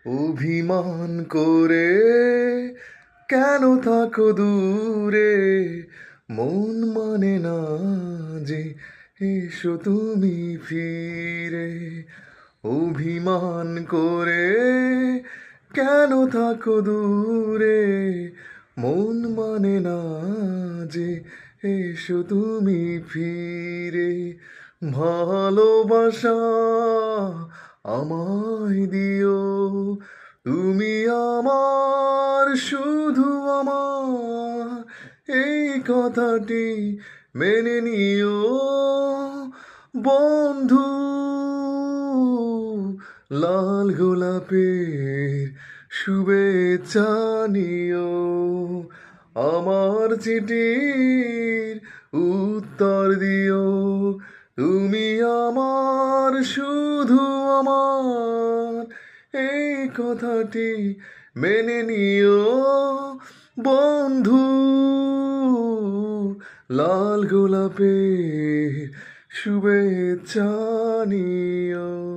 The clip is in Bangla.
অভিমান করে কেন থাকো দূরে, মন মানে না যে এসো তুমি ফিরে। অভিমান করে কেন থাকো দূরে, মন মানে না যে এসো তুমি ফিরে। ভালোবাসা আমায় দিও, তুমি আমার, শুধু আমার, এই কথাটি মেনে নিও বন্ধু। লাল গোলাপের শুভেচ্ছা নিও, আমার চিঠির উত্তর দিও, তুমি আমার, শুধু আমার, এই কথাটি মেনে নিও বন্ধু। লাল গোলাপের শুভেচ্ছা নিও।